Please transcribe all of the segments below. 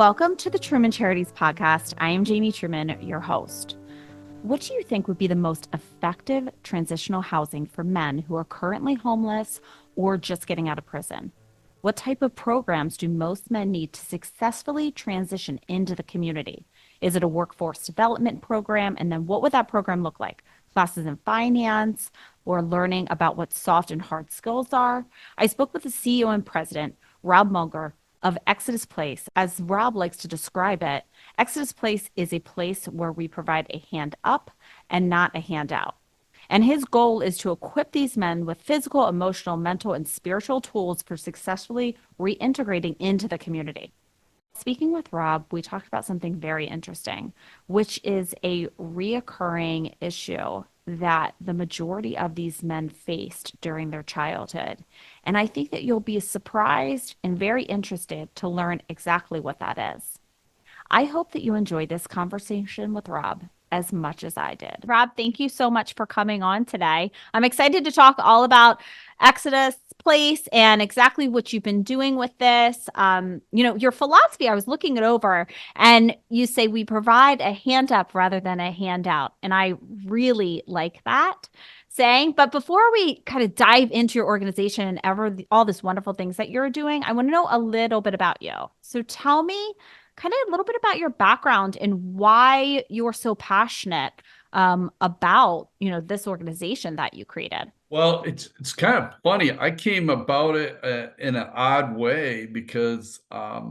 Welcome to the Truman Charities podcast. I am Jamie Truman, your host. What do you think would be the most effective transitional housing for men who are currently homeless or just getting out of prison? What type of programs do most men need to successfully transition into the community? Is it a workforce development program? And then what would that program look like? Classes in finance or learning about what soft and hard skills are? I spoke with the CEO and president, Robb Munger, of Exodus Place. As Rob likes to describe it, Exodus Place is a place where we provide a hand up and not a handout. And his goal is to equip these men with physical, emotional, mental, and spiritual tools for successfully reintegrating into the community. Speaking with Rob, we talked about something very interesting, which is a reoccurring issue that the majority of these men faced during their childhood. And I think that you'll be surprised and very interested to learn exactly what that is. I hope that you enjoyed this conversation with Rob as much as I did. Rob, thank you so much for coming on today. I'm excited to talk all about Exodus Place and exactly what you've been doing with this. Your philosophy, I was looking it over, and you say we provide a hand up rather than a handout. And I really like that saying. But before we kind of dive into your organization and all this wonderful things that you're doing, I want to know a little bit about you. So tell me kind of a little bit about your background and why you're so passionate about, this organization that you created. Well, it's kind of funny. I came about it in an odd way because I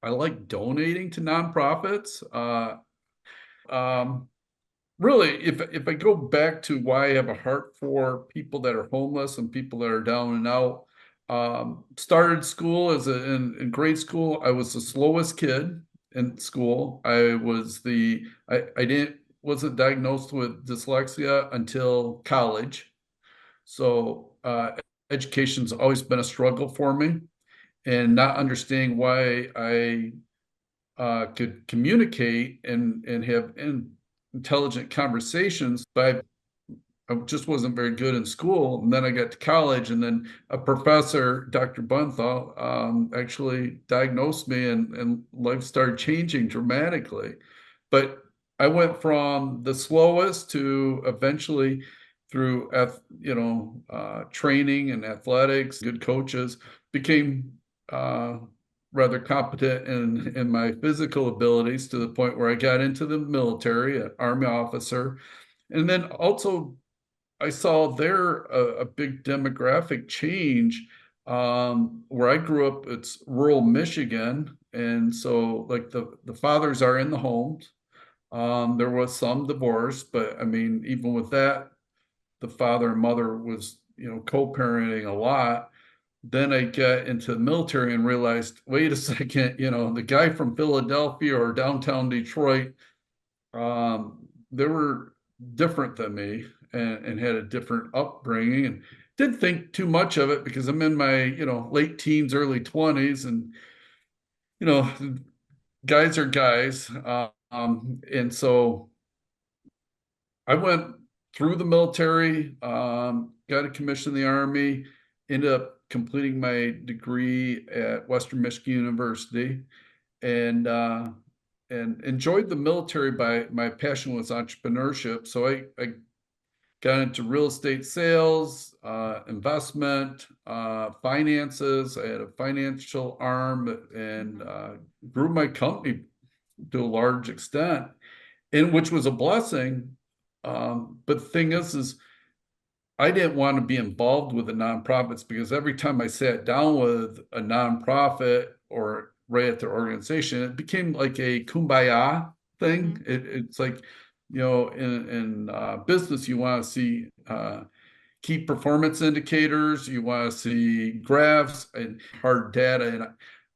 like donating to nonprofits. Um, Really, if I go back to why I have a heart for people that are homeless and people that are down and out, started school in grade school. I was the slowest kid in school. I didn't wasn't diagnosed with dyslexia until college. So education's always been a struggle for me, and not understanding why I could communicate and have intelligent conversations, but I just wasn't very good in school. And then I got to college, and then a professor, Dr. Bunthal, actually diagnosed me, and life started changing dramatically. But I went from the slowest to eventually through, training and athletics, good coaches, became rather competent in my physical abilities to the point where I got into the military, an Army officer. And then also I saw there a big demographic change. Where I grew up, it's rural Michigan. And so like the fathers are in the homes. There was some divorce, but I mean, even with that, the father and mother was, co-parenting a lot. Then I got into the military and realized, wait a second, the guy from Philadelphia or downtown Detroit, they were different than me, and had a different upbringing, and didn't think too much of it because I'm in my, late teens, early 20s, and, you know, guys are guys. And so I went through the military, got a commission in the Army, ended up completing my degree at Western Michigan University, and enjoyed the military. By my passion was entrepreneurship. So I got into real estate sales, investment, finances. I had a financial arm, and grew my company to a large extent, and which was a blessing. But the thing is I didn't want to be involved with the nonprofits, because every time I sat down with a nonprofit or right at their organization, it became like a kumbaya thing. Mm-hmm. It's like, in business, you want to see key performance indicators, you want to see graphs and hard data. And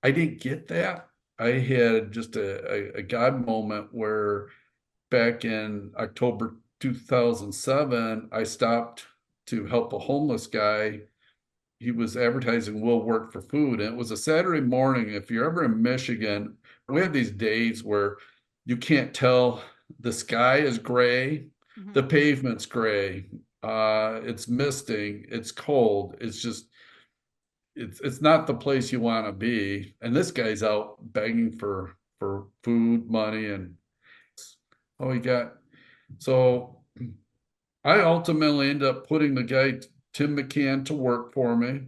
I didn't get that. I had just a God moment where back in October 2007, I stopped to help a homeless guy. He was advertising will work for food. And it was a Saturday morning. If you're ever in Michigan, we have these days where you can't tell, the sky is gray, the Mm-hmm. pavement's gray, it's misting, it's cold. It's just, it's not the place you want to be. And this guy's out begging for food, money, and oh, he got so I ultimately ended up putting the guy Tim McCann to work for me.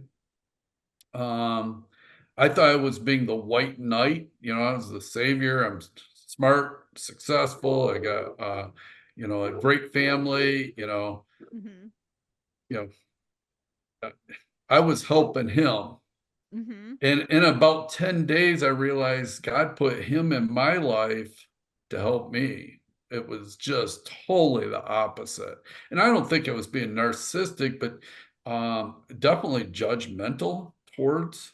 Um, I thought I was being the white knight, I was the savior. I'm smart, successful. I got a great family, Mhm. you know, I was helping him. Mhm. And in about 10 days, I realized God put him in my life to help me. It was just totally the opposite. And I don't think it was being narcissistic, but definitely judgmental towards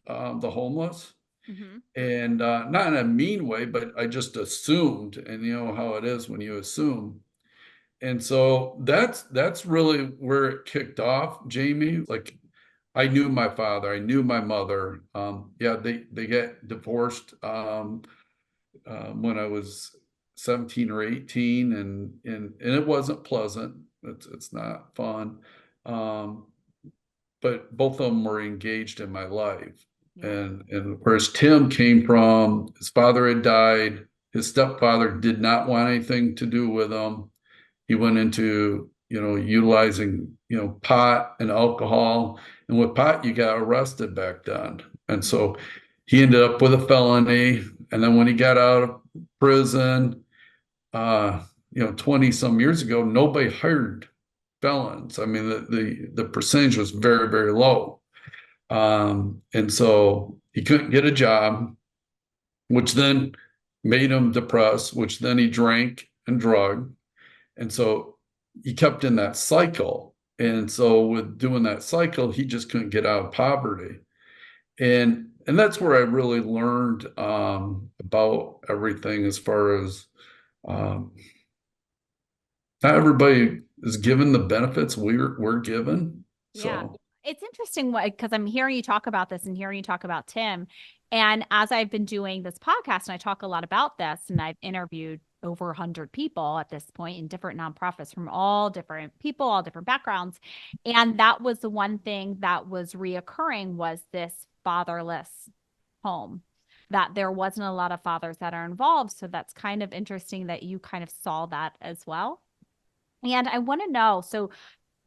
the homeless. Mhm. And not in a mean way, but I just assumed, and you know how it is when you assume. And so that's really where it kicked off, Jamie. Like I knew my father, I knew my mother. Yeah, they get divorced when I was 17 or 18, and it wasn't pleasant. It's not fun. Um, but both of them were engaged in my life. Yeah. And whereas Tim came from, his father had died, his stepfather did not want anything to do with him. He went into, utilizing, pot and alcohol. And with pot, you got arrested back then. And Mhm. so he ended up with a felony. And then when he got out of prison, uh, 20 some years ago, nobody hired felons. I mean, the percentage was very, very low. And so he couldn't get a job, which then made him depressed, which then he drank and drugged. And so he kept in that cycle. And so with doing that cycle, he just couldn't get out of poverty. And that's where I really learned about everything as far as um, not everybody is given the benefits we're given. Yeah. So It's interesting what because I'm hearing you talk about this and hearing you talk about Tim. And as I've been doing this podcast and I talk a lot about this, and I've interviewed over 100 people at this point in different nonprofits from all different people, all different backgrounds. And that was the one thing that was reoccurring was this fatherless home, that there wasn't a lot of fathers that are involved. So that's kind of interesting that you kind of saw that as well. And I want to know, so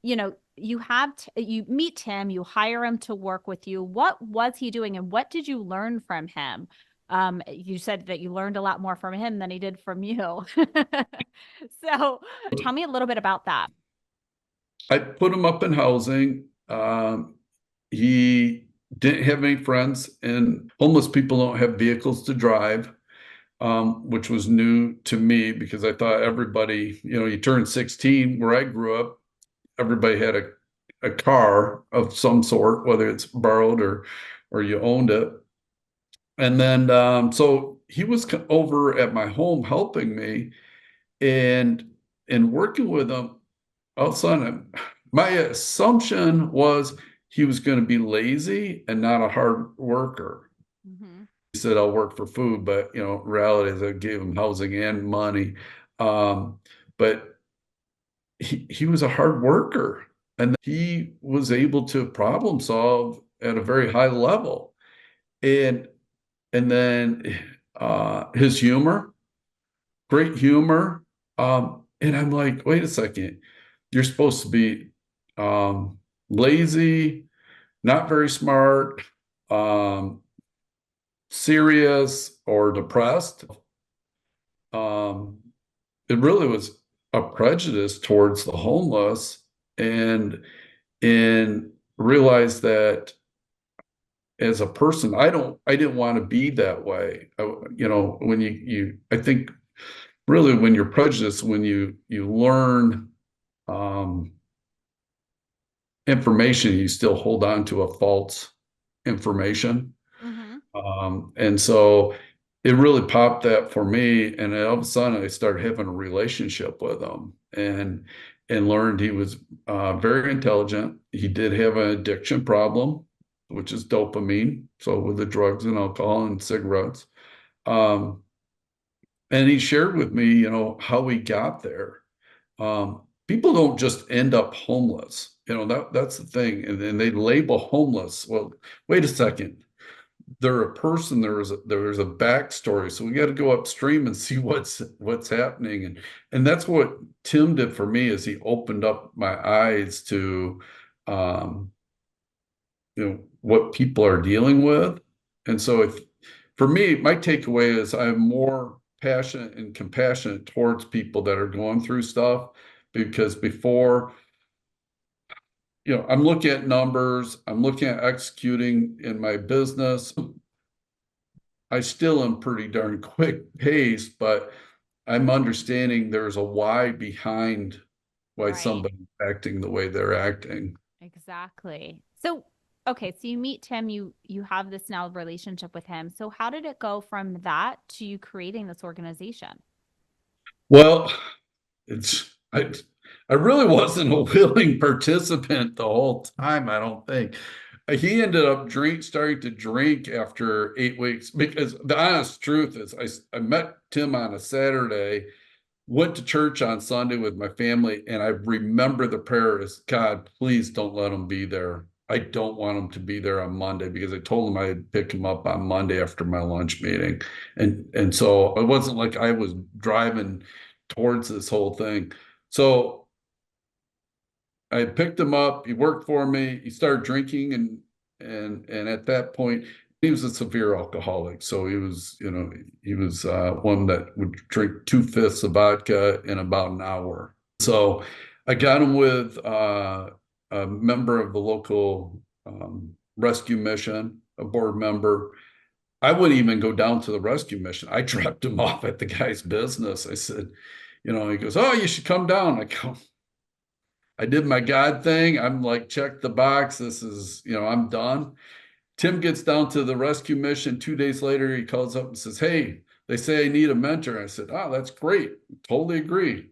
you meet him, you hire him to work with you. What was he doing and what did you learn from him? You said that you learned a lot more from him than he did from you. So tell me a little bit about that. I put him up in housing. He didn't have any friends, and homeless people don't have vehicles to drive, which was new to me because I thought everybody, you turn 16 where I grew up, everybody had a car of some sort, whether it's borrowed or you owned it. And then so he was over at my home helping me and working with him. All of a sudden, my assumption was he was going to be lazy and not a hard worker. Hmm. He said, I'll work for food, but reality is I gave him housing and money. Um, but he was a hard worker and he was able to problem solve at a very high level. And and then his humor, great humor. And I'm like, wait a second, you're supposed to be lazy, not very smart, um, serious, or depressed. Um, it really was a prejudice towards the homeless, and realized that as a person, I didn't want to be that way. When I think really when you're prejudiced, when you learn um, information, you still hold on to a false information. Hmm. And so it really popped that for me. And all of a sudden I started having a relationship with him and learned he was very intelligent. He did have an addiction problem, which is dopamine. So with the drugs and alcohol and cigarettes. Um, and he shared with me, how he got there. people don't just end up homeless. That's the thing. And then they label homeless. Well, wait a second. They're a person. There was a backstory. So we got to go upstream and see what's happening. And that's what Tim did for me, is he opened up my eyes to um, what people are dealing with. And so if for me, my takeaway is I'm more passionate and compassionate towards people that are going through stuff, because before, I'm looking at numbers, I'm looking at executing in my business. I still am pretty darn quick paced, but I'm understanding there's a why behind why Right. somebody's acting the way they're acting. Exactly. So, okay, so you meet Tim, you have this now relationship with him. So how did it go from that to you creating this organization? Well, it's I really wasn't a willing participant the whole time, I don't think. He ended up starting to drink after 8 weeks, because the honest truth is I met Tim on a Saturday, went to church on Sunday with my family, and I remember the prayer is, God, please don't let him be there. I don't want him to be there on Monday, because I told him I'd pick him up on Monday after my lunch meeting. And so it wasn't like I was driving towards this whole thing. So I picked him up, he worked for me, he started drinking, and at that point he was a severe alcoholic. So he was one that would drink 2/5 of vodka in about an hour. So I got him with a member of the local rescue mission, a board member. I wouldn't even go down to the rescue mission. I dropped him off at the guy's business. I said, he goes, "Oh, you should come down." I go, I did my God thing. I'm like, check the box. This is, I'm done. Tim gets down to the rescue mission. 2 days later, he calls up and says, "Hey, they say I need a mentor." I said, "Oh, that's great. Totally agree."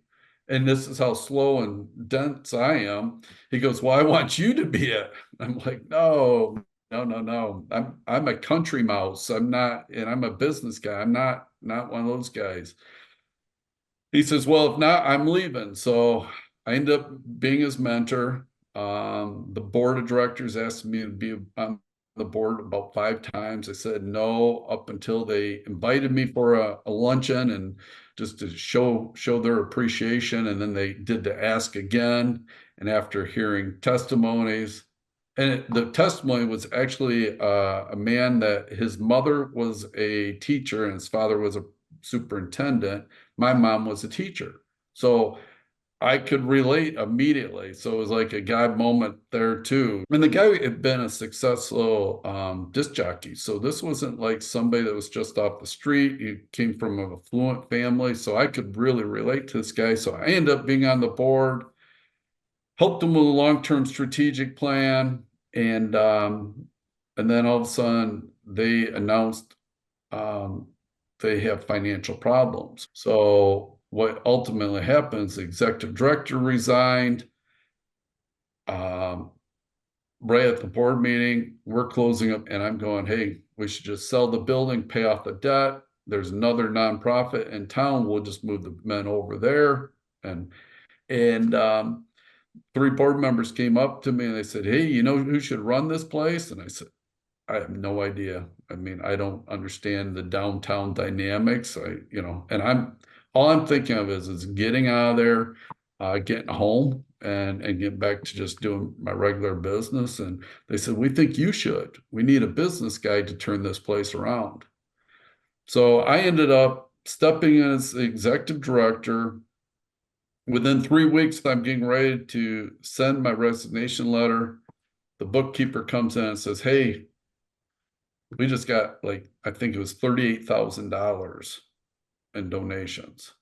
And this is how slow and dense I am. He goes, "Well, I want you to be it." I'm like, "No, no, no, no. I'm a country mouse. I'm not, and I'm a business guy. I'm not one of those guys." He says, "Well, if not, I'm leaving." So I ended up being his mentor. The board of directors asked me to be on the board about 5 times. I said no up until they invited me for a luncheon, and just to show their appreciation. And then they did the ask again. And after hearing testimonies, and the testimony was actually a man that his mother was a teacher and his father was a superintendent. My mom was a teacher. So I could relate immediately. So it was like a God moment there too. And the guy had been a successful disc jockey. So this wasn't like somebody that was just off the street. He came from an affluent family. So I could really relate to this guy. So I ended up being on the board, helped him with a long-term strategic plan. And then all of a sudden they announced um, they have financial problems. So what ultimately happens, the executive director resigned. Um, right at the board meeting, we're closing up, and I'm going, "Hey, we should just sell the building, pay off the debt. There's another nonprofit in town. We'll just move the men over there." And 3 board members came up to me and they said, "Hey, you know who should run this place?" And I said, "I have no idea. I mean, I don't understand the downtown dynamics. And all I'm thinking of is getting out of there, getting home, and getting back to just doing my regular business." And they said, "We think you should. We need a business guy to turn this place around." So I ended up stepping in as the executive director. Within 3 weeks, I'm getting ready to send my resignation letter. The bookkeeper comes in and says, "Hey, we just got, like, I think it was $38,000 in donations."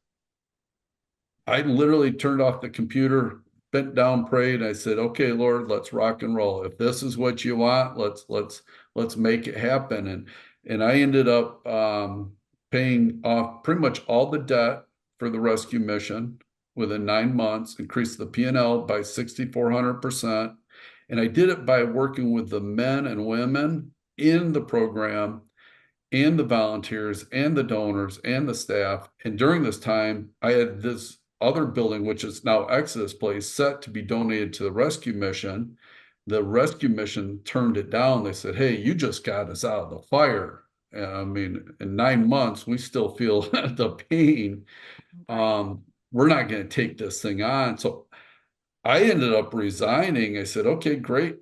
I literally turned off the computer, bent down, prayed. I said, "Okay, Lord, let's rock and roll. If this is what you want, let's make it happen." And I ended up paying off pretty much all the debt for the rescue mission within 9 months, increased the P&L by 6,400%. And I did it by working with the men and women in the program, and the volunteers and the donors and the staff. And during this time, I had this other building, which is now Exodus Place, set to be donated to the rescue mission. The rescue mission turned it down. They said, "Hey, you just got us out of the fire. I mean, in 9 months, we still feel the pain. Right. We're not going to take this thing on." So I ended up resigning. I said, "Okay, great.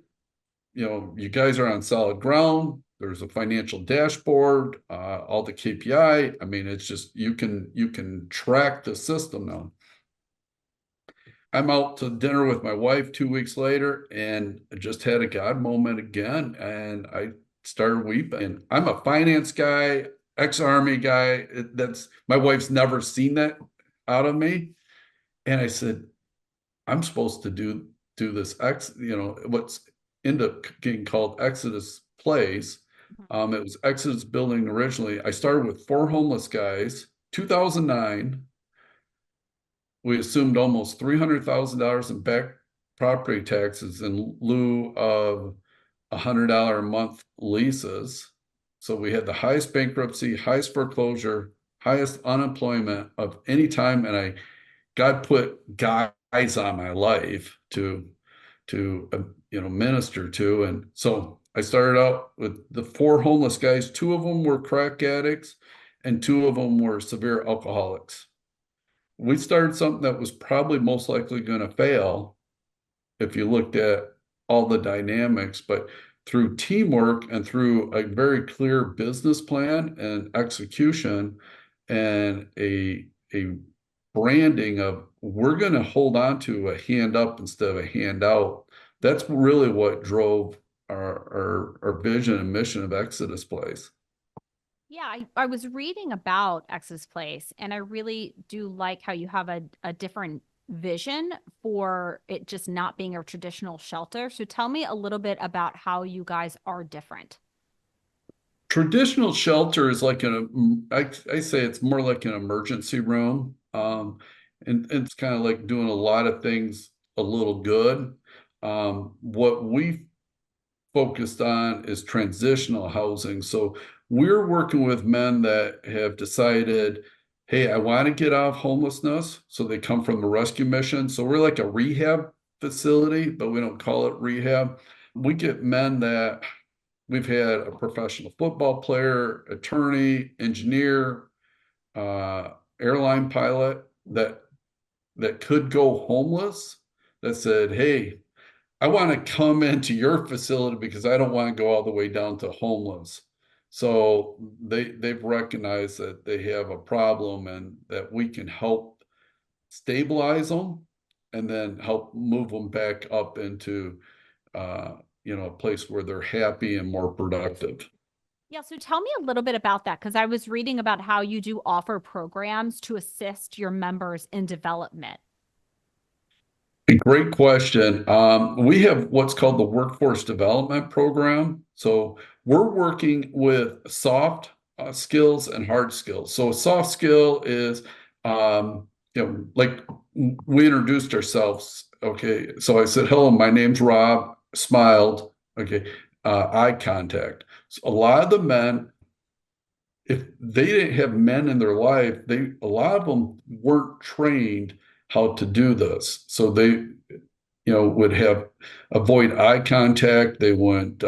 You guys are on solid ground. There's a financial dashboard, all the KPI. I mean, it's just you can track the system now." I'm out to dinner with my wife 2 weeks later, and I just had a God moment again, and I started weeping. And I'm a finance guy, ex-army guy. That's my wife's never seen that out of me, and I said, "I'm supposed to do this what's ended up getting called Exodus Place." It was Exodus building originally. I started with 4 homeless guys, 2009. We assumed almost $300,000 in back property taxes in lieu of $100 a month leases. So we had the highest bankruptcy, highest foreclosure, highest unemployment of any time, and God put guys on my life to minister to. And so I started out with the 4 homeless guys. 2 of them were crack addicts, and 2 of them were severe alcoholics. We started something that was probably most likely going to fail if you looked at all the dynamics, but through teamwork and through a very clear business plan and execution and a branding of, we're going to hold on to a hand up instead of a handout. That's really what drove our vision and mission of Exodus Place. Yeah, I was reading about X's Place, and I really do like how you have a different vision for it just not being a traditional shelter. So tell me a little bit about how you guys are different. Traditional shelter is like I say it's more like an emergency room. And it's kind of like doing a lot of things a little good. What we focused on is transitional housing. So we're working with men that have decided, hey, I want to get out of homelessness. So they come from the rescue mission. So we're like a rehab facility, but we don't call it rehab. We get men that we've had a professional football player, attorney, engineer, airline pilot that could go homeless, that said, "Hey, I want to come into your facility because I don't want to go all the way down to homeless." So they've recognized that they have a problem and that we can help stabilize them and then help move them back up into a place where they're happy and more productive. Yeah, so tell me a little bit about that because I was reading about how you do offer programs to assist your members in development. Great question. We have what's called the Workforce Development Program. So we're working with soft skills and hard skills. So a soft skill is, like we introduced ourselves. Okay. So I said, "Hello, my name's Rob," smiled. Okay. Eye contact. So a lot of the men, if they didn't have men in their life, a lot of them weren't trained how to do this. So they, would have avoid eye contact. They wouldn't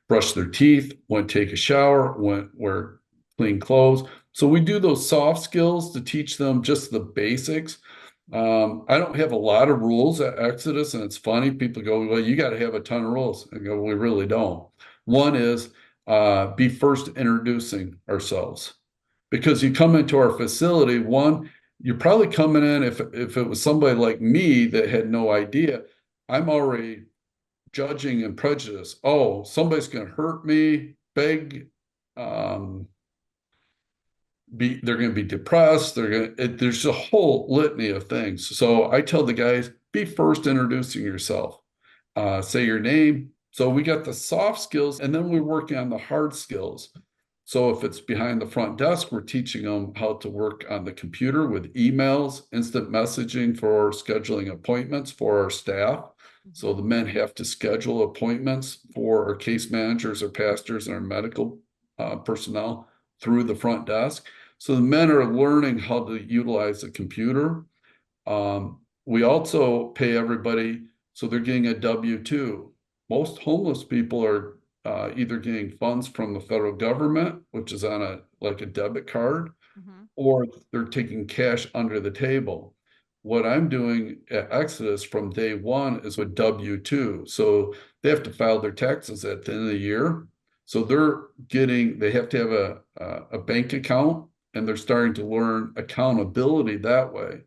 brush their teeth, wouldn't take a shower, wouldn't wear clean clothes. So we do those soft skills to teach them just the basics. I don't have a lot of rules at Exodus, and it's funny. People go, "Well, you got to have a ton of rules." I go, "We really don't." One is be first introducing ourselves, because you come into our facility, one, you're probably coming in, if it was somebody like me that had no idea, I'm already judging and prejudiced. Oh, somebody's going to hurt me, beg, um, they're going to be depressed. There's a whole litany of things. So I tell the guys, be first introducing yourself, say your name. So we got the soft skills, and then we're working on the hard skills. So if it's behind the front desk, we're teaching them how to work on the computer with emails, instant messaging for scheduling appointments for our staff. So the men have to schedule appointments for our case managers, our pastors, and our medical personnel through the front desk. So the men are learning how to utilize the computer. We also pay everybody, so they're getting a W-2. Most homeless people are either getting funds from the federal government, which is on a debit card, Hmm. or they're taking cash under the table. What I'm doing at Exodus from day one is with W-2. So they have to file their taxes at the end of the year. So they have to have a bank account, and they're starting to learn accountability that way.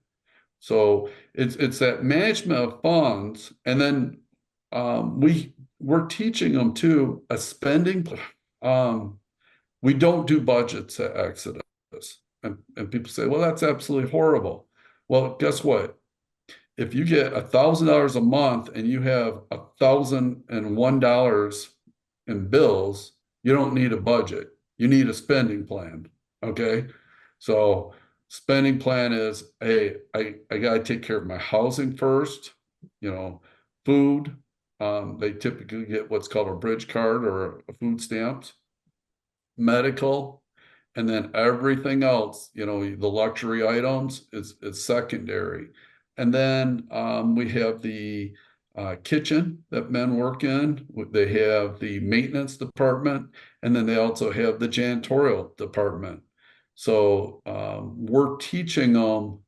So it's that management of funds, and then we're teaching them too a spending. Um, we don't do budgets at Exodus. And people say, well, that's absolutely horrible. Well, guess what? If you get $1,000 a month and you have $1,001 in bills, you don't need a budget. You need a spending plan. Okay. So spending plan is, hey, I gotta take care of my housing first, food. They typically get what's called a bridge card or a food stamps, medical, and then everything else, the luxury items is secondary. And then we have the kitchen that men work in. They have the maintenance department, and then they also have the janitorial department. So we're teaching them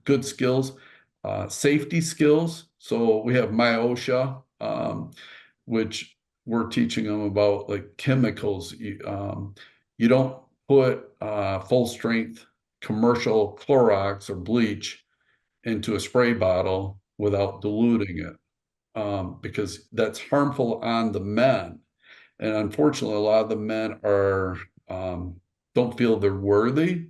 good skills, safety skills. So we have MyOSHA, which we're teaching them about like chemicals. You don't put full strength commercial Clorox or bleach into a spray bottle without diluting it, because that's harmful on the men. And unfortunately, a lot of the men don't feel they're worthy.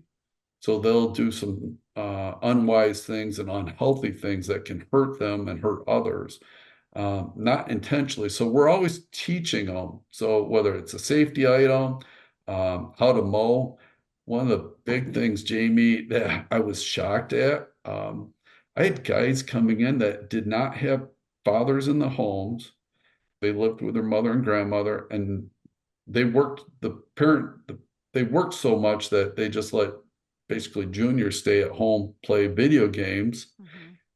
So they'll do some unwise things and unhealthy things that can hurt them and hurt others, not intentionally. So we're always teaching them. So whether it's a safety item, how to mow. One of the big things, Jamie, that I was shocked at, I had guys coming in that did not have fathers in the homes. They lived with their mother and grandmother, and they worked they worked so much that they just let basically juniors stay at home, play video games, Hmm.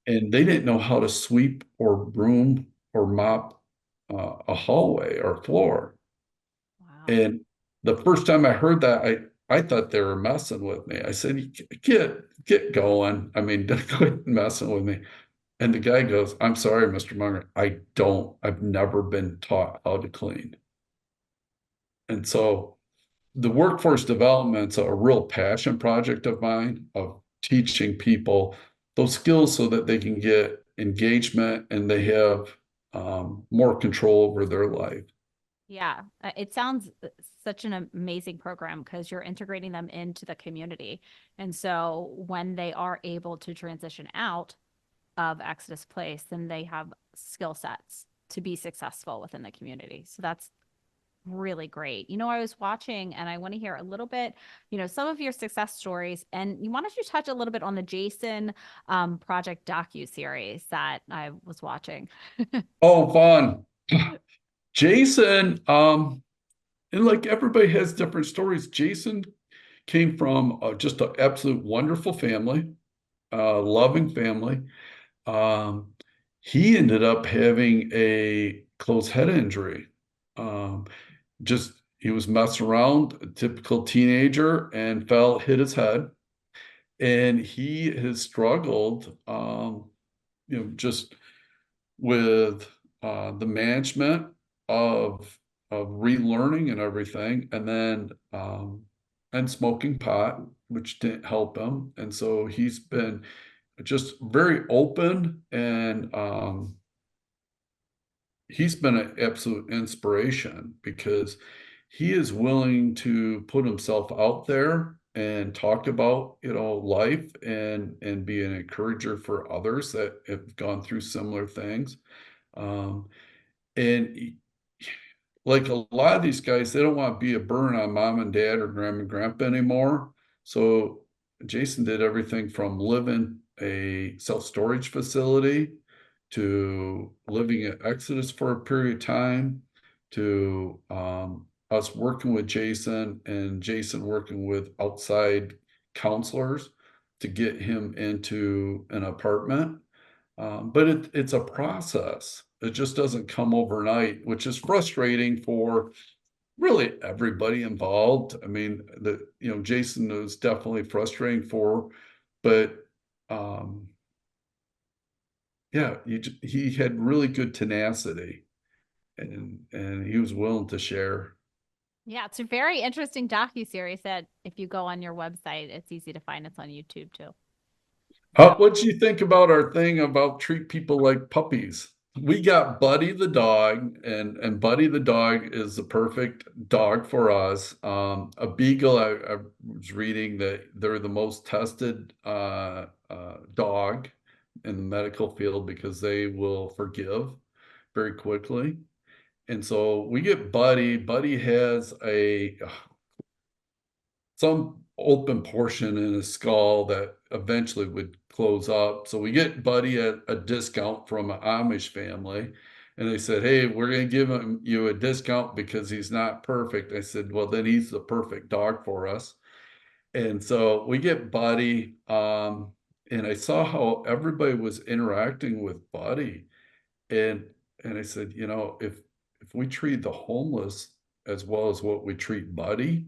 and they didn't know how to sweep or broom or mop a hallway or floor. Wow. And the first time I heard that, I thought they were messing with me. I said, get going. I mean, don't quit messing with me. And the guy goes, I'm sorry, Mr. Munger, I've never been taught how to clean. And so the workforce development's a real passion project of mine, of teaching people those skills so that they can get engagement and they have more control over their life. Yeah, it sounds such an amazing program because you're integrating them into the community. And so when they are able to transition out of Exodus Place, then they have skill sets to be successful within the community. So that's really great. I was watching and I want to hear a little bit, some of your success stories. And you wanted to touch a little bit on the Jason Project docu-series that I was watching. Oh, fun. Jason, and like everybody has different stories. Jason came from just an absolute wonderful family, loving family. Um, he ended up having a closed head injury. Um, just he was messing around, a typical teenager, and hit his head. And he has struggled, just with the management of relearning and everything, and then and smoking pot, which didn't help him. And so he's been just very open, and he's been an absolute inspiration because he is willing to put himself out there and talk about life and be an encourager for others that have gone through similar things. um, and like a lot of these guys, they don't want to be a burden on mom and dad or grandma and grandpa anymore. So Jason did everything from living a self-storage facility to living at Exodus for a period of time to us working with Jason and Jason working with outside counselors. to get him into an apartment. But it's a process. It just doesn't come overnight, which is frustrating for really everybody involved. I mean, Jason was definitely frustrating for, but um, yeah, he had really good tenacity, and he was willing to share. Yeah, it's a very interesting docuseries that if you go on your website, it's easy to find. It's on YouTube too. So, What do you think about our thing about treat people like puppies? We got Buddy the dog, and Buddy the dog is the perfect dog for us. A beagle, I was reading that they're the most tested dog in the medical field because they will forgive very quickly. And so we get Buddy. Buddy has some open portion in his skull that eventually would close up. So we get Buddy at a discount from an Amish family. And they said, "Hey, we're going to give you a discount because he's not perfect." I said, "Well, then he's the perfect dog for us." And so we get Buddy. And I saw how everybody was interacting with Buddy. And and I said, if we treat the homeless as well as what we treat Buddy,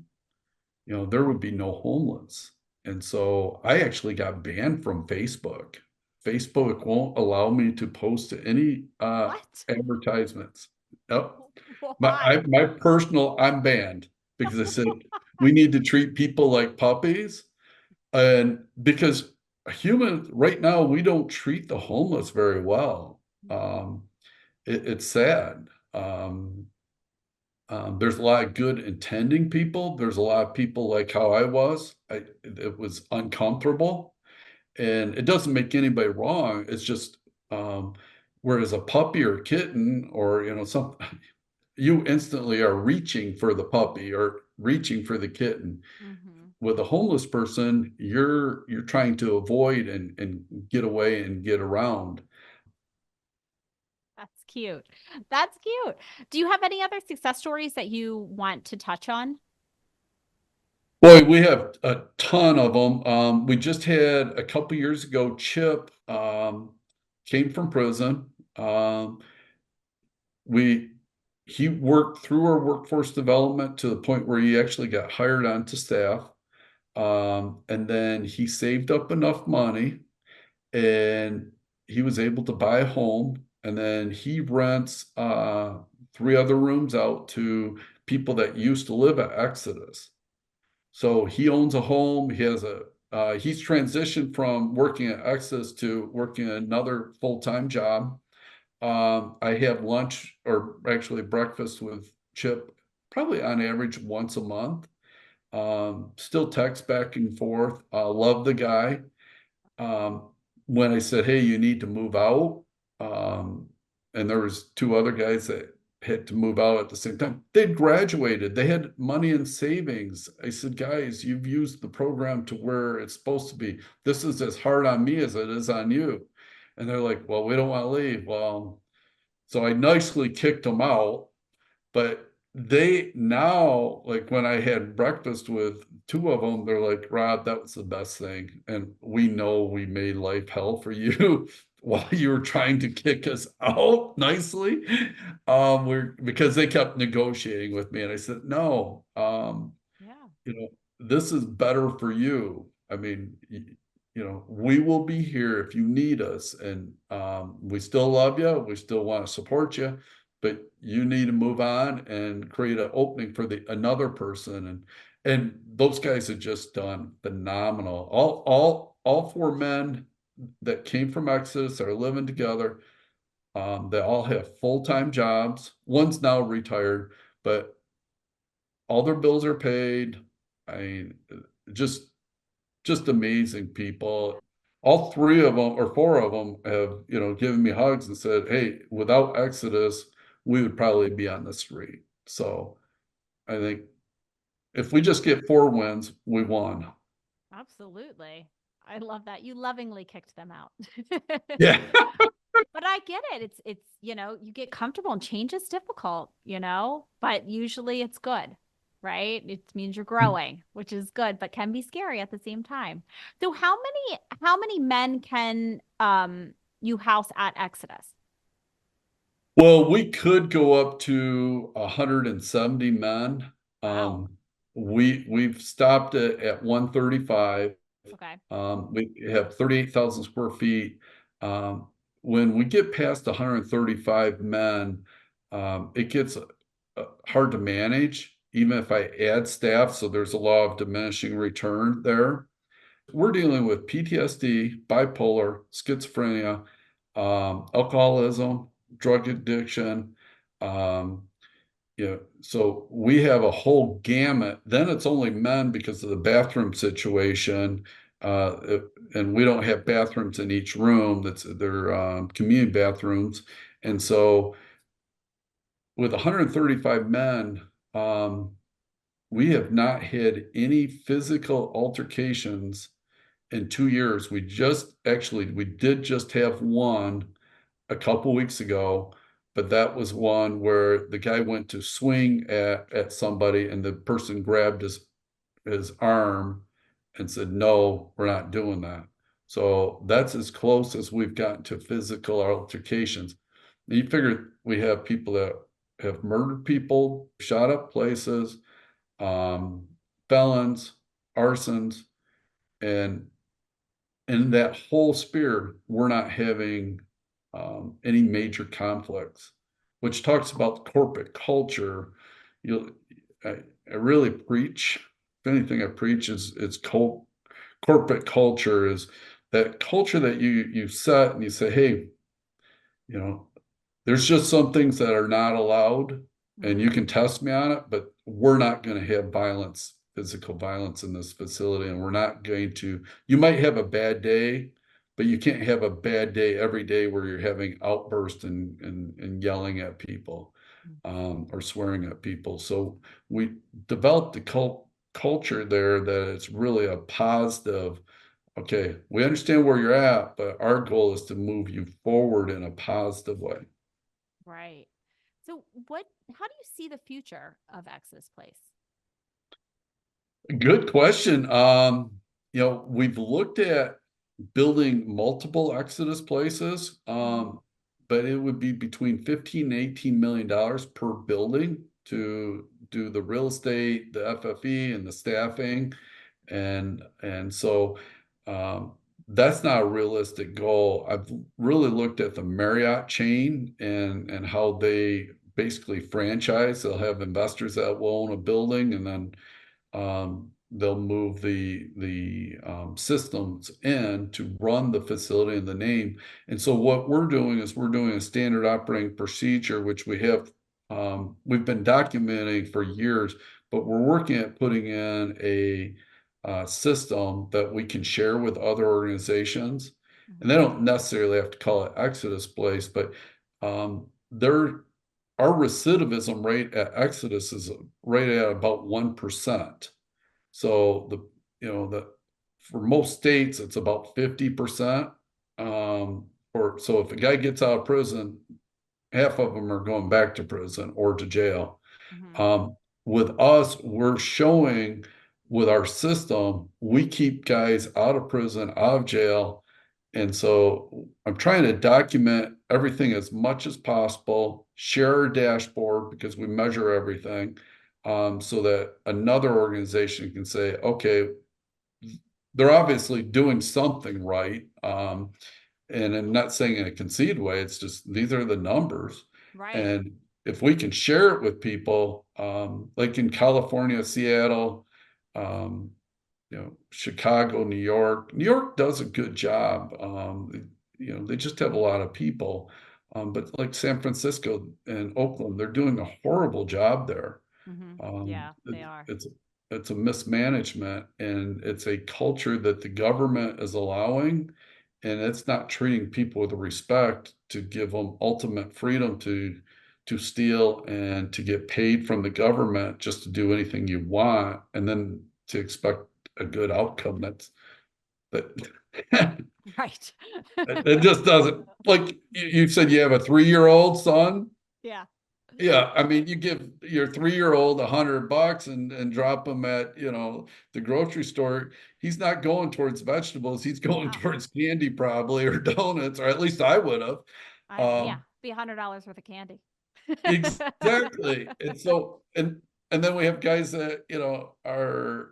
there would be no homeless. And so I actually got banned from Facebook. Facebook won't allow me to post any what? advertisements. Yep. Why? My personal, I'm banned because I said we need to treat people like puppies. And because humans right now, we don't treat the homeless very well. It's sad. There's a lot of good intending people. There's a lot of people like how I was. It was uncomfortable, and it doesn't make anybody wrong. It's just um, whereas a puppy or kitten or some, you instantly are reaching for the puppy or reaching for the kitten. Mm-hmm. With a homeless person, you're trying to avoid and get away and get around. That's cute. That's cute. Do you have any other success stories that you want to touch on? Boy, we have a ton of them. We just had a couple years ago, Chip came from prison. We he worked through our workforce development to the point where he actually got hired onto staff. And then he saved up enough money and he was able to buy a home. And then he rents three other rooms out to people that used to live at Exodus. So he owns a home. He's transitioned from working at Exodus to working another full-time job. I have lunch or actually breakfast with Chip probably on average once a month. Still text back and forth. Love the guy. Um, when I said, "Hey, you need to move out," um, and there was two other guys that had to move out at the same time. They'd graduated. They had money in savings. I said, "Guys, you've used the program to where it's supposed to be. This is as hard on me as it is on you." And they're like, "Well, we don't want to leave." Well, so I nicely kicked them out, but they now, like when I had breakfast with two of them, they're like, "Rob, that was the best thing. And we know we made life hell for you while you were trying to kick us out nicely." We're because they kept negotiating with me. And I said, "No, Yeah. this is better for you. I mean, we will be here if you need us, and we still love you. We still want to support you, but you need to move on and create an opening for the another person." And those guys have just done phenomenal. All four men that came from Exodus are living together. They all have full-time jobs. One's now retired, but all their bills are paid. I mean, just just amazing people. All three of them or four of them have, given me hugs and said, "Hey, without Exodus, we would probably be on the street." So I think if we just get four wins, we won. Absolutely. I love that. You lovingly kicked them out. Yeah. But I get it. You get comfortable and change is difficult, but usually it's good. right? It means you're growing, which is good, but can be scary at the same time. So how many men can you house at Exodus? Well, we could go up to 170 men. Wow. We've stopped it at 135. Okay. We have 38,000 square feet. Um, when we get past 135 men, it gets hard to manage, even if I add staff. So there's a law of diminishing return there. We're dealing with PTSD, bipolar, schizophrenia, alcoholism, drug addiction. Um, so we have a whole gamut. Then it's only men because of the bathroom situation. And we don't have bathrooms in each room. They're community bathrooms. And so with 135 men, we have not had any physical altercations in 2 years. We did just have one a couple weeks ago, but that was one where the guy went to swing at somebody and the person grabbed his arm and said, "No, we're not doing that." So that's as close as we've gotten to physical altercations. You figure we have people that have murdered people, shot up places, um, felons, arsons, and in that whole sphere, we're not having any major conflicts, which talks about corporate culture. You, I really preach. If anything, I preach is corporate culture is that culture that you set and you say, hey, you know, there's just some things that are not allowed, and you Mhm. can test me on it, but we're not going to have violence, physical violence in this facility. And we're not going to, you might have a bad day, but you can't have a bad day every day where you're having outbursts and yelling at people or swearing at people. So we developed the culture there that it's really a positive. Okay, we understand where you're at, but our goal is to move you forward in a positive way. Right. So how do you see the future of Exodus Place? Good question. We've looked at building multiple Exodus places, Mhm. but it would be between 15 and $18 million per building to do the real estate, the FFE, and the staffing. And so that's not a realistic goal. I've really looked at the Marriott chain and how they basically franchise. They'll have investors that will own a building, and then they'll move the systems in to run the facility and the name. And so what we're doing is we're doing a standard operating procedure, which we've been documenting for years, but we're working at putting in a system that we can share with other organizations. And they Mhm. don't necessarily have to call it Exodus Place, but they're our recidivism rate at Exodus is right at about 1%. So for most states, it's about 50%. Or so if a guy gets out of prison, half of them are going back to prison or to jail. Mhm. Um, with us, we're showing with our system, we keep guys out of prison, out of jail. And so I'm trying to document everything as much as possible, share a dashboard because we measure everything, so that another organization can say, okay, they're obviously doing something right. And I'm not saying in a conceited way, it's just these are the numbers. Right. And if we can share it with people, like in California, Seattle, um, Chicago, New York. New York does a good job. They just have a lot of people. But like San Francisco and Oakland, they're doing a horrible job there. Mhm. Um, Yeah, it, they are. it's a mismanagement, and it's a culture that the government is allowing, and it's not treating people with respect to give them ultimate freedom to steal and to get paid from the government just to do anything you want, and then to expect a good outcome. That Right. it just doesn't, like you said, you have a 3-year-old son. Yeah. Yeah, I mean, you give your 3-year-old $100 and drop him at, the grocery store. He's not going towards vegetables. He's going Oh, towards candy probably, or donuts, or at least I would have. yeah, Um, be $100 worth of candy. exactly. And so, and then we have guys that, are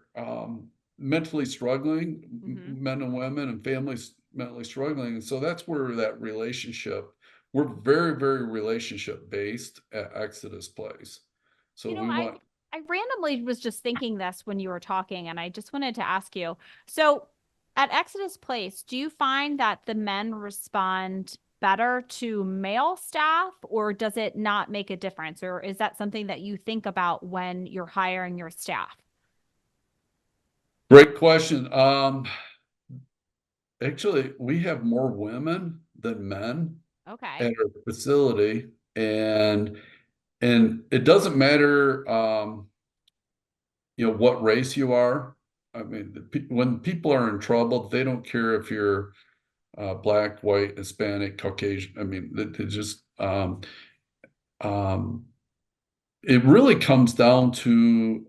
mentally struggling, Hmm. men and women and families mentally struggling. And so that's where that relationship, we're very, very relationship based at Exodus Place. So You know, we I want, I randomly was just thinking this when you were talking, and I just wanted to ask you. So, at Exodus Place, do you find that the men respond better to male staff, or does it not make a difference? Or is that something that you think about when you're hiring your staff? great question. Actually, we have more women than men Okay. at our facility, and it doesn't matter, what race you are. I mean, when people are in trouble, they don't care if you're black, white, Hispanic, Caucasian. I mean, it just um, it really comes down to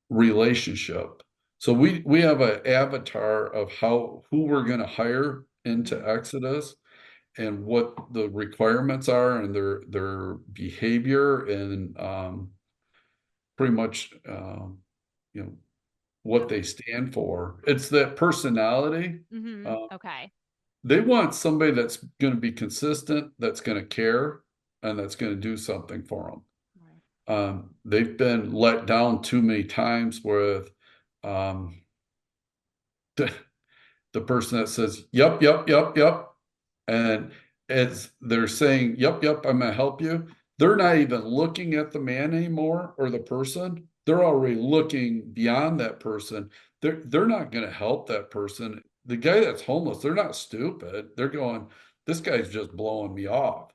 relationship. So we have an avatar of who we're going to hire into Mhm. Exodus and what the requirements are and their behavior and pretty much you know what So, they stand for. It's that personality. Uh, okay. they want somebody that's going to be consistent, that's going to care, and that's going to do something for them. Right. They've been let down too many times with um, the, the person that says, "Yep, yep, yep, yep," and as they're saying, "Yep, yep, I'm going to help you," they're not even looking at the man anymore or the person. They're already looking beyond that person. They're not going to help that person. The guy that's homeless, they're not stupid. They're going, "This guy's just blowing me off."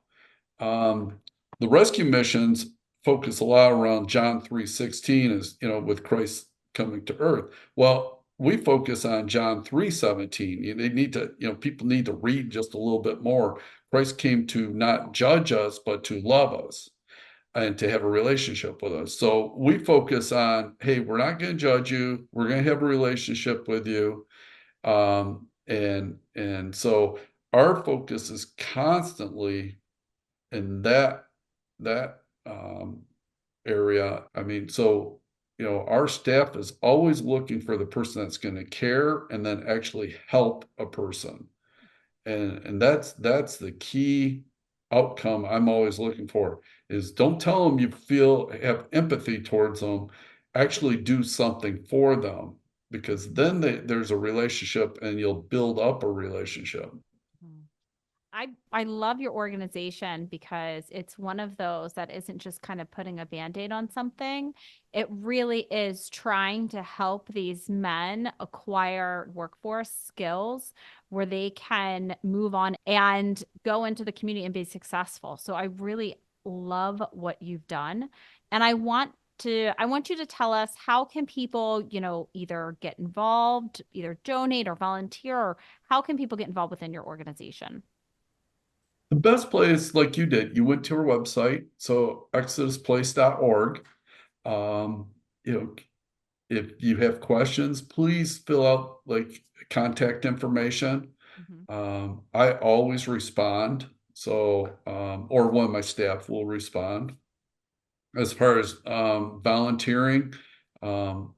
Um, the rescue missions focus a lot around John 3:16, as with Christ coming to earth. Well, we focus on John 3:17. They need to, people need to read just a little bit more. Christ came to not judge us, but to love us and to have a relationship with us. So we focus on, hey, we're not going to judge you. We're going to have a relationship with you. And so our focus is constantly in that area. I mean, so our staff is always looking for the person that's going to care and then actually help a person. And that's the key outcome I'm always looking for is don't tell them you have empathy towards them, actually do something for them because then there's a relationship and you'll build up a relationship. Mhm. I love your organization because it's one of those that isn't just kind of putting a band-aid on something. It really is trying to help these men acquire workforce skills where they can move on and go into the community and be successful. So I really love what you've done. And I want you to tell us how can people, either get involved, either donate or volunteer, or how can people get involved within your organization? The best place, like you did, you went to our website, so exodusplace.org. Um, you know, if you have questions, please fill out like contact information. Mhm. I always respond, so or one of my staff will respond. As far as volunteering, um,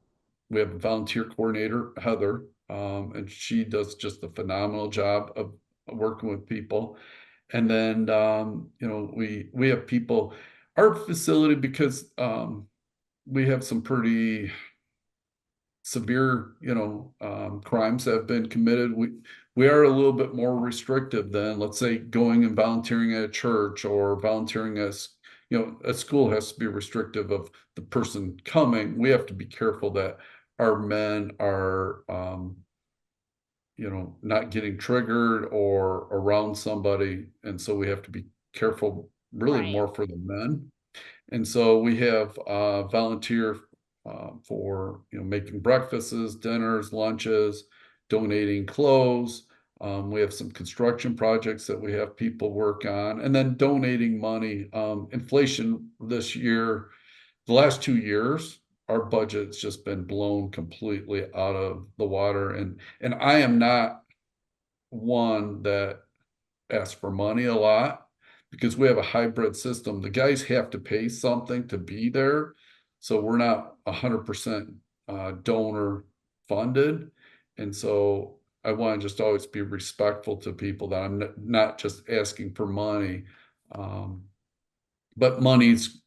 we have a volunteer coordinator, Heather, and she does just a phenomenal job of working with people. And then we have people, our facility, because we have some pretty severe, crimes that have been committed. We are a little bit more restrictive than, let's say, going and volunteering at a church or volunteering as, a school has to be restrictive of the person coming. We have to be careful that our men are, not getting triggered or around somebody, and so we have to be careful, really Right. more for the men. And so we have volunteer for making breakfasts, dinners, lunches, donating clothes. We have some construction projects that we have people work on, and then donating money. Inflation this year, the last 2 years, our budget's just been blown completely out of the water. And I am not one that asks for money a lot because we have a hybrid system. The guys have to pay something to be there. So we're not 100% donor funded. And so I want to just always be respectful to people that I'm not just asking for money. But money's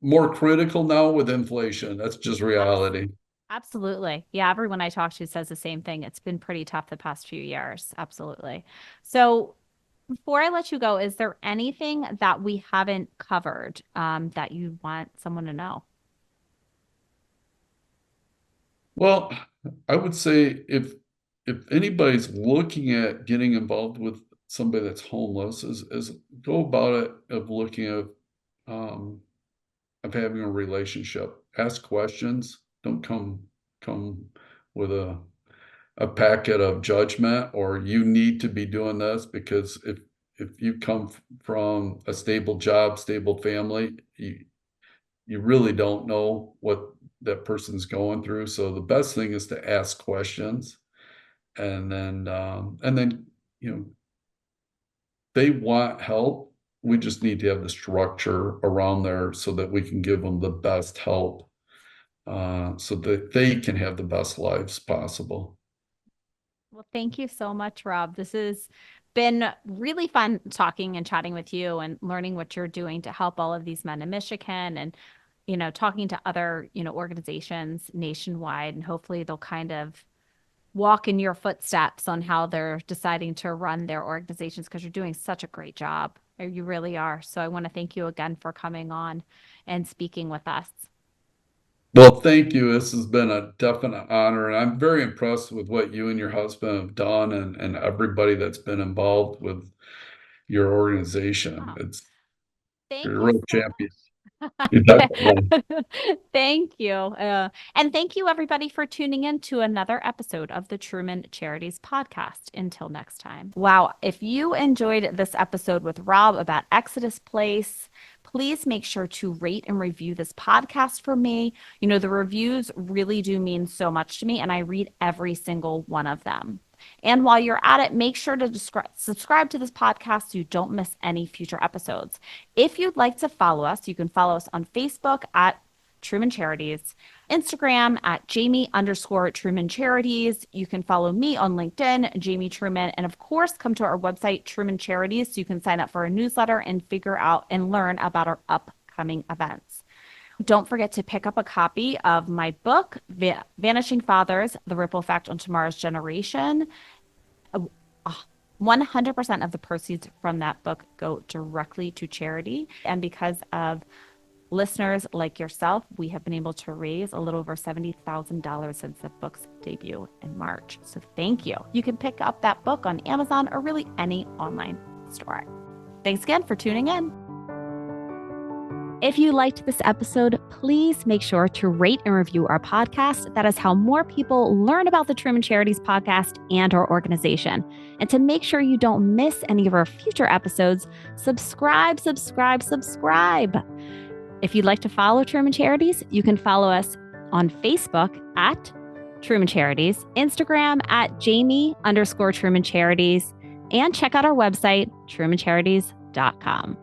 more critical now with inflation. That's just reality. Absolutely. Yeah, everyone I talk to says the same thing. It's been pretty tough the past few years. Absolutely. So before I let you go, is there anything that we haven't covered that you want someone to know? Well, I would say if anybody's looking at getting involved with somebody that's homeless, is go about it of looking at of having a relationship. Ask questions. Don't come with a packet of judgment or you need to be doing this, because if you come from a stable job, stable family, you really don't know what that person's going through. So the best thing is to ask questions, and then you know they want help. We just need to have the structure around there so that we can give them the best help, so that they can have the best lives possible. Well, thank you so much, Rob. This has been really fun talking and chatting with you and learning what you're doing to help all of these men in Michigan and, talking to other, organizations nationwide. And hopefully they'll kind of walk in your footsteps on how they're deciding to run their organizations because you're doing such a great job. You really are. So I want to thank you again for coming on and speaking with us. Well, thank you. This has been a definite honor, and I'm very impressed with what you and your husband have done, and everybody that's been involved with your organization. Oh, You're thank a you real so champion. much. You definitely. Thank you. And thank you, everybody, for tuning in to another episode of the Truman Charities podcast. Until next time. Wow. If you enjoyed this episode with Rob about Exodus Place, please make sure to rate and review this podcast for me. The reviews really do mean so much to me, and I read every single one of them. And while you're at it, make sure to subscribe to this podcast so you don't miss any future episodes. If you'd like to follow us, you can follow us on Facebook at Truman Charities, Instagram at Jamie_Truman Charities. You can follow me on LinkedIn, Jamie Truman, and of course, come to our website, Truman Charities, so you can sign up for a newsletter and figure out and learn about our upcoming events. Don't forget to pick up a copy of my book, Vanishing Fathers, The Ripple Effect on Tomorrow's Generation. 100% of the proceeds from that book go directly to charity. And because of listeners like yourself, we have been able to raise a little over $70,000 since the book's debut in March. So thank you. You can pick up that book on Amazon or really any online store. Thanks again for tuning in. If you liked this episode, please make sure to rate and review our podcast. That is how more people learn about the Truman Charities podcast and our organization. And to make sure you don't miss any of our future episodes, subscribe. If you'd like to follow Truman Charities, you can follow us on Facebook at Truman Charities, Instagram at Jamie_Truman Charities, and check out our website, trumancharities.com.